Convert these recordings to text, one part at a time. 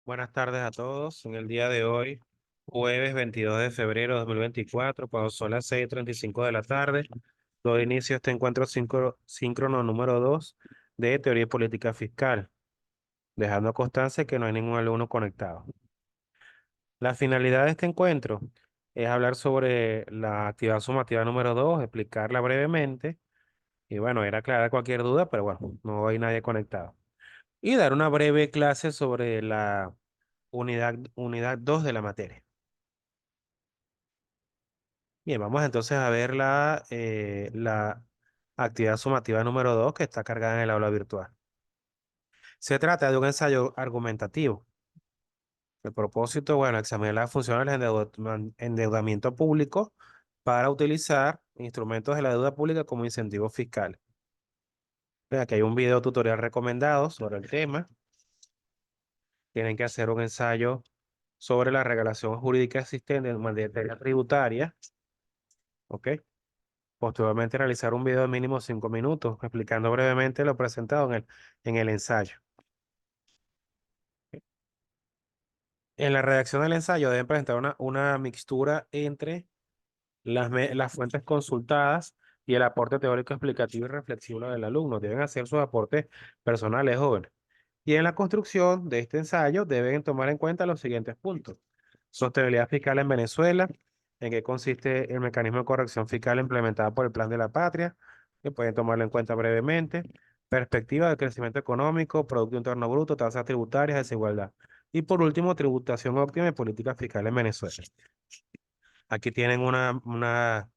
Buenas tardes a todos. En el día de hoy, jueves 22 de febrero de 2024, cuando son las 6:35 de la tarde, doy inicio a este encuentro síncrono número 2 de Teoría y Política Fiscal, dejando constancia que no hay ningún alumno conectado. La finalidad de este encuentro es hablar sobre la actividad sumativa número 2, explicarla brevemente y bueno, era aclarar cualquier duda, pero bueno, no hay nadie conectado. Y dar una breve clase sobre la unidad 2 de la materia. Bien, vamos entonces a ver la actividad sumativa número 2 que está cargada en el aula virtual. Se trata de un ensayo argumentativo. El propósito, bueno, examinar las funciones del endeudamiento público para utilizar instrumentos de la deuda pública como incentivos fiscales. Aquí hay un video tutorial recomendado sobre el tema. Tienen que hacer un ensayo sobre la regulación jurídica existente en materia tributaria. ¿Ok? Posteriormente realizar un video de mínimo 5 minutos explicando brevemente lo presentado en el ensayo. En la redacción del ensayo deben presentar una mixtura entre las fuentes consultadas y el aporte teórico explicativo y reflexivo del alumno. Deben hacer sus aportes personales jóvenes. Y en la construcción de este ensayo deben tomar en cuenta los siguientes puntos. Sostenibilidad fiscal en Venezuela, en qué consiste el mecanismo de corrección fiscal implementado por el Plan de la Patria, que pueden tomarlo en cuenta brevemente. Perspectiva de crecimiento económico, Producto Interno Bruto, tasas tributarias, desigualdad. Y por último, tributación óptima y política fiscal en Venezuela. Aquí tienen una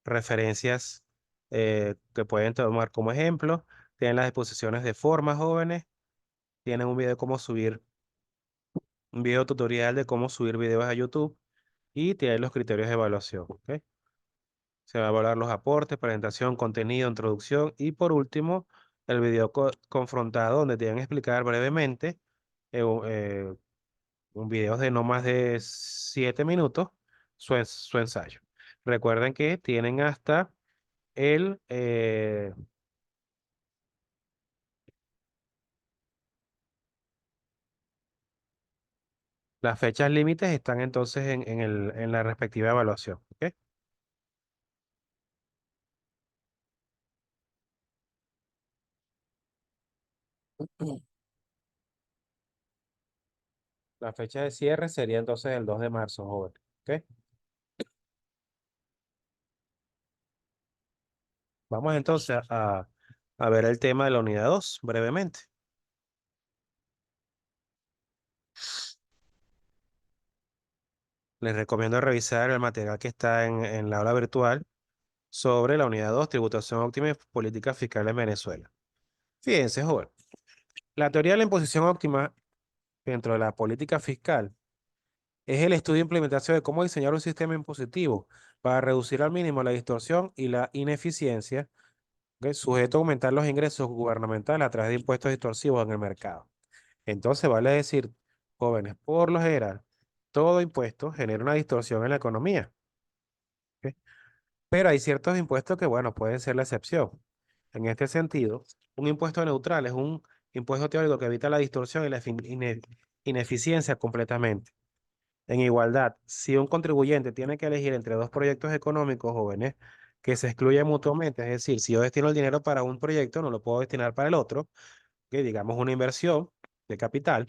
referencias que pueden tomar como ejemplo. Tienen las disposiciones de formas jóvenes. Tienen un video tutorial de cómo subir videos a YouTube y tienen los criterios de evaluación. ¿Ok? Se va a evaluar los aportes, presentación, contenido, introducción y por último el video confrontado donde tienen que explicar brevemente un video de no más de 7 minutos su ensayo. Recuerden que tienen hasta el, eh, las fechas límites están entonces en la respectiva evaluación. ¿Ok? La fecha de cierre sería entonces el 2 de marzo, joven. ¿Ok? Vamos entonces a ver el tema de la unidad 2 brevemente. Les recomiendo revisar el material que está en la aula virtual sobre la unidad 2, tributación óptima y política fiscal en Venezuela. Fíjense, joven, la teoría de la imposición óptima dentro de la política fiscal es el estudio e implementación de cómo diseñar un sistema impositivo para reducir al mínimo la distorsión y la ineficiencia, ¿ok? Sujeto a aumentar los ingresos gubernamentales a través de impuestos distorsivos en el mercado. Entonces, vale decir, jóvenes, por lo general, todo impuesto genera una distorsión en la economía. ¿Ok? Pero hay ciertos impuestos que, bueno, pueden ser la excepción. En este sentido, un impuesto neutral es un impuesto teórico que evita la distorsión y la ineficiencia completamente. En igualdad, si un contribuyente tiene que elegir entre dos proyectos económicos jóvenes que se excluyen mutuamente, es decir, si yo destino el dinero para un proyecto, no lo puedo destinar para el otro, que digamos una inversión de capital,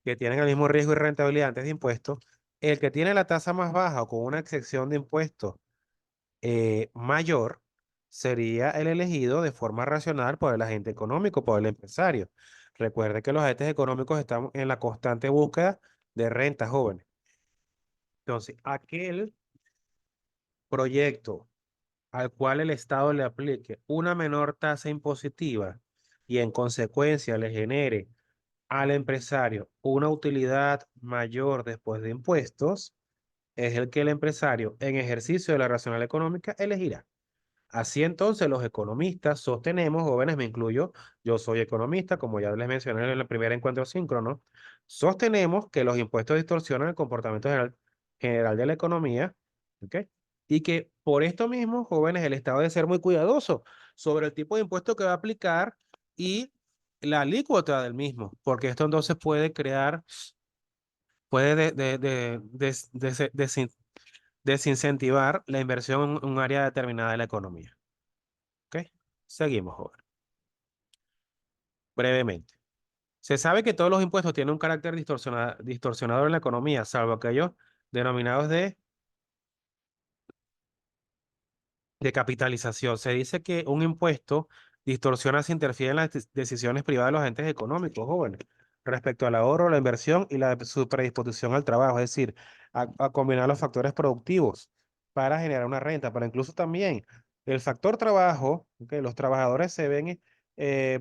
que tienen el mismo riesgo y rentabilidad antes de impuestos, el que tiene la tasa más baja o con una excepción de impuestos mayor sería el elegido de forma racional por el agente económico, por el empresario. Recuerde que los agentes económicos están en la constante búsqueda de rentas jóvenes. Entonces, aquel proyecto al cual el Estado le aplique una menor tasa impositiva y en consecuencia le genere al empresario una utilidad mayor después de impuestos, es el que el empresario en ejercicio de la racional económica elegirá. Así entonces los economistas sostenemos, jóvenes, me incluyo, yo soy economista, como ya les mencioné en el primer encuentro síncrono, sostenemos que los impuestos distorsionan el comportamiento general de la economía, ¿ok? Y que por esto mismo, jóvenes, el Estado debe ser muy cuidadoso sobre el tipo de impuesto que va a aplicar y la alícuota del mismo, porque esto entonces puede crear, puede desincentivar la inversión en un área determinada de la economía. ¿Ok? Seguimos, joven. Brevemente. Se sabe que todos los impuestos tienen un carácter distorsionador en la economía, salvo aquellos denominados de capitalización. Se dice que un impuesto distorsiona si interfiere en las decisiones privadas de los agentes económicos, jóvenes, respecto al ahorro, la inversión y su predisposición al trabajo, es decir, a combinar los factores productivos para generar una renta, pero incluso también el factor trabajo, que los trabajadores se ven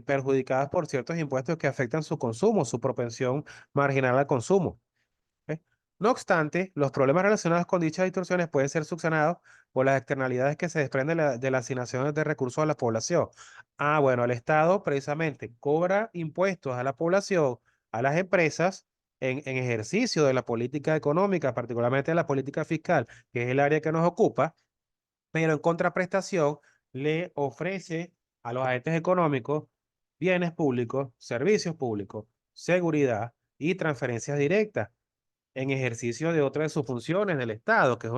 perjudicados por ciertos impuestos que afectan su consumo, su propensión marginal al consumo. ¿Ok? No obstante, los problemas relacionados con dichas distorsiones pueden ser subsanados por las externalidades que se desprenden de las asignaciones de recursos a la población. Ah, bueno, el Estado precisamente cobra impuestos a la población, a las empresas, en ejercicio de la política económica, particularmente de la política fiscal, que es el área que nos ocupa, pero en contraprestación le ofrece a los agentes económicos bienes públicos, servicios públicos, seguridad y transferencias directas en ejercicio de otra de sus funciones del Estado, que es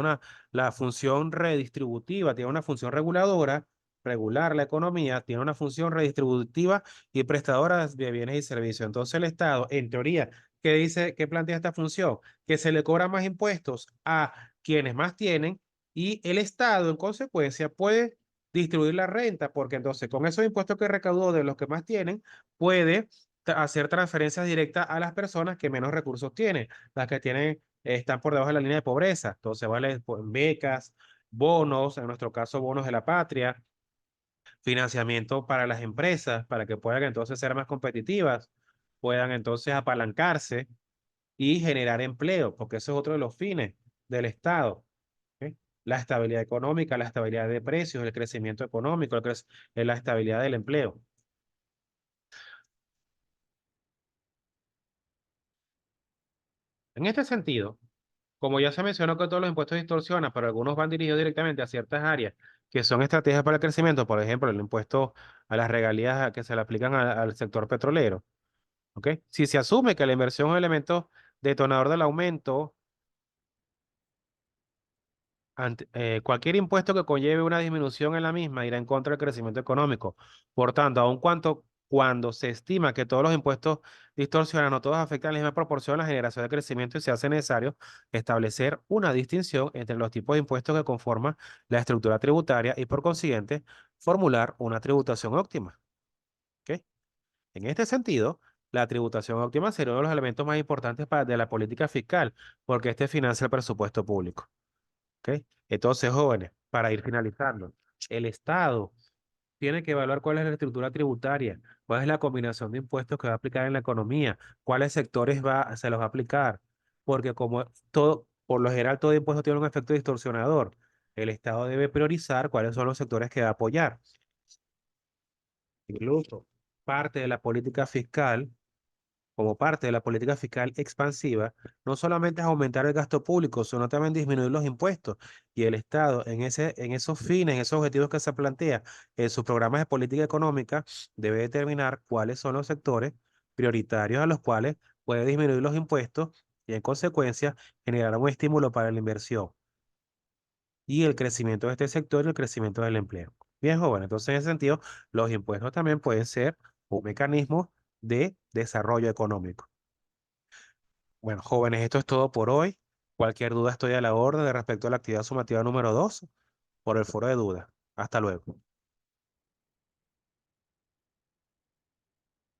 la función redistributiva, tiene una función reguladora, regular la economía, tiene una función redistributiva y prestadora de bienes y servicios. Entonces el Estado, en teoría, ¿qué dice, qué plantea esta función? Que se le cobra más impuestos a quienes más tienen y el Estado, en consecuencia, puede distribuir la renta, porque entonces con esos impuestos que recaudó de los que más tienen, puede hacer transferencias directas a las personas que menos recursos tienen, las que tienen, están por debajo de la línea de pobreza. Entonces, vale, pues, becas, bonos, en nuestro caso, bonos de la patria, financiamiento para las empresas, para que puedan entonces ser más competitivas, puedan entonces apalancarse y generar empleo, porque eso es otro de los fines del Estado. ¿Ok? La estabilidad económica, la estabilidad de precios, el crecimiento económico, la estabilidad del empleo. En este sentido, como ya se mencionó que todos los impuestos distorsionan, pero algunos van dirigidos directamente a ciertas áreas que son estrategias para el crecimiento, por ejemplo, el impuesto a las regalías que se le aplican al sector petrolero. ¿Ok? Si se asume que la inversión es un elemento detonador del aumento, cualquier impuesto que conlleve una disminución en la misma irá en contra del crecimiento económico. Por tanto, cuando se estima que todos los impuestos distorsionan o todos afectan en la misma proporción a la generación de crecimiento y se hace necesario establecer una distinción entre los tipos de impuestos que conforman la estructura tributaria y por consiguiente formular una tributación óptima. ¿Ok? En este sentido, la tributación óptima sería uno de los elementos más importantes de la política fiscal porque este financia el presupuesto público. ¿Ok? Entonces, jóvenes, para ir finalizando, el Estado tiene que evaluar cuál es la estructura tributaria, cuál es la combinación de impuestos que va a aplicar en la economía, cuáles sectores se los va a aplicar, porque como todo, por lo general todo impuesto tiene un efecto distorsionador, el Estado debe priorizar cuáles son los sectores que va a apoyar. Incluso parte de la política fiscal como parte de la política fiscal expansiva, no solamente es aumentar el gasto público, sino también disminuir los impuestos. Y el Estado, en esos fines, en esos objetivos que se plantea en sus programas de política económica, debe determinar cuáles son los sectores prioritarios a los cuales puede disminuir los impuestos y, en consecuencia, generar un estímulo para la inversión y el crecimiento de este sector y el crecimiento del empleo. Bien, joven, entonces en ese sentido, los impuestos también pueden ser un mecanismo de desarrollo económico. Bueno, jóvenes, esto es todo por hoy. Cualquier duda estoy a la orden de respecto a la actividad sumativa número 2 por el foro de dudas. Hasta luego.